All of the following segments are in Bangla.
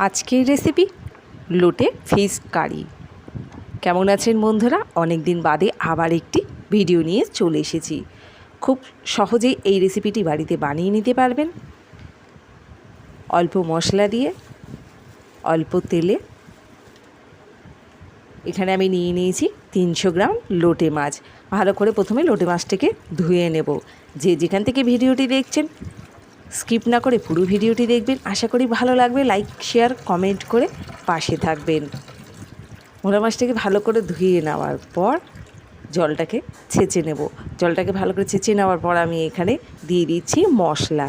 আজকের রেসিপি লোটে ফিশ কারি। কেমন আছেন বন্ধুরা? অনেক দিন বাদে আবার একটি ভিডিও নিয়ে চলে এসেছি। খুব সহজেই এই রেসিপিটি বাড়িতে বানিয়ে নিতে পারবেন। অল্প মশলা দিয়ে, অল্প তেলে। এখানে আমি নিয়ে নিয়েছি 300 গ্রাম লোটে মাছ। ভালো করে প্রথমে লোটে মাছটাকে ধুয়ে নেব। যে যেখান থেকে ভিডিওটি দেখছেন স্কিপ না করে পুরো ভিডিওটি দেখবেন। আশা করি ভালো লাগবে। লাইক, শেয়ার, কমেন্ট করে পাশে থাকবেন। মোলা মাছটাকে ভালো করে ধুয়ে নেওয়ার পর জলটাকে ছেঁচে নেব। জলটাকে ভালো করে ছেঁচে নেওয়ার পর আমি এখানে দিয়ে দিচ্ছি মশলা।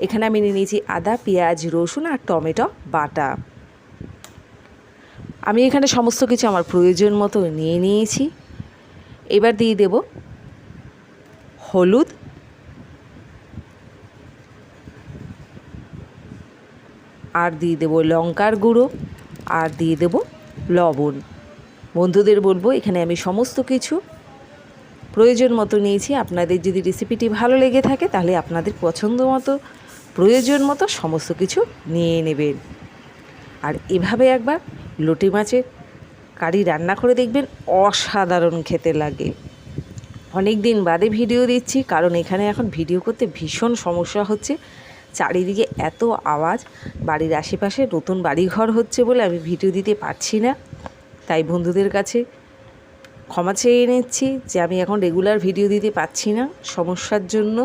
এখানে আমি নিয়ে নিয়েছি আদা, পেঁয়াজ, রসুন আর টমেটো বাটা। আমি এখানে সমস্ত কিছু আমার প্রয়োজন মতো নিয়ে নিয়েছি। এবার দিয়ে দেব হলুদ, আর দিয়ে দেবো লঙ্কার গুঁড়ো, আর দিয়ে দেব লবণ। বন্ধুদের বলবো এখানে আমি সমস্ত কিছু প্রয়োজন মতো নিয়েছি। আপনাদের যদি রেসিপিটি ভালো লেগে থাকে তাহলে আপনাদের পছন্দ মতো প্রয়োজন মতো সমস্ত কিছু নিয়ে নেবেন। আর এভাবে একবার লোটে মাছের কারি রান্না করে দেখবেন, অসাধারণ খেতে লাগে। অনেক দিন বাদে ভিডিও দিচ্ছি কারণ এখানে এখন ভিডিও করতে ভীষণ সমস্যা হচ্ছে। চারিদিকে এত আওয়াজ, বাড়ির আশেপাশে নতুন বাড়িঘর হচ্ছে বলে আমি ভিডিও দিতে পারছি না। তাই বন্ধুদের কাছে ক্ষমা চেয়ে নিচ্ছি যে আমি এখন রেগুলার ভিডিও দিতে পারছি না সমস্যার জন্য।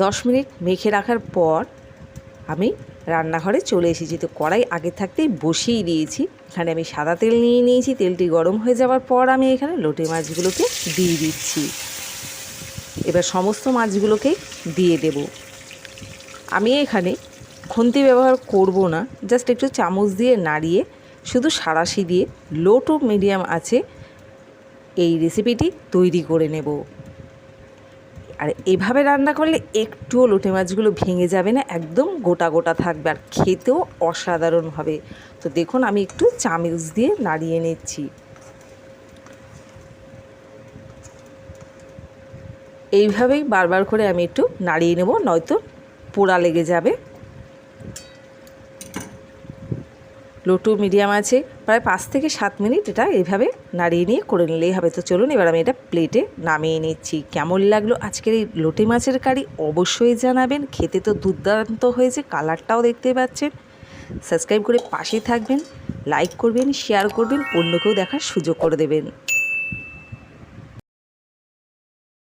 10 মিনিট মেখে রাখার পর আমি রান্নাঘরে চলে এসেছি। তো কড়াই আগে থাকতেই বসিয়ে দিয়েছি। এখানে আমি সাদা তেল নিয়ে নিয়েছি। তেলটি গরম হয়ে যাওয়ার পর আমি এখানে লোটে মাছগুলোকে দিয়ে দিচ্ছি। এবার সমস্ত মাছগুলোকে দিয়ে দেব। আমি এখানে খুন্তি ব্যবহার করব না, জাস্ট একটু চামচ দিয়ে নাড়িয়ে শুধু সাঁড়াশি দিয়ে লো টু মিডিয়াম আছে এই রেসিপিটি তৈরি করে নেব। আর এভাবে রান্না করলে একটুও লোটে মাছগুলো ভেঙে যাবে না, একদম গোটা গোটা থাকবে আর খেতেও অসাধারণ হবে। তো দেখুন আমি একটু চামচ দিয়ে নাড়িয়ে নিচ্ছি। এইভাবেই বারবার করে আমি একটু নাড়িয়ে নেব, নয়তো পোড়া লেগে যাবে। লো টু মিডিয়াম আছে প্রায় 5 থেকে 7 মিনিট এটা এইভাবে নাড়িয়ে নিয়ে করে নিলেই হবে। তো চলুন এবার আমি এটা প্লেটে নামিয়ে নিচ্ছি। কেমন লাগলো আজকের এই লোটে মাছের কারি অবশ্যই জানাবেন। খেতে তো দুর্দান্ত হয়েছে, কালারটাও দেখতে পাচ্ছেন। সাবস্ক্রাইব করে পাশে থাকবেন, লাইক করবেন, শেয়ার করবেন, অন্যকেও দেখার সুযোগ করে দেবেন।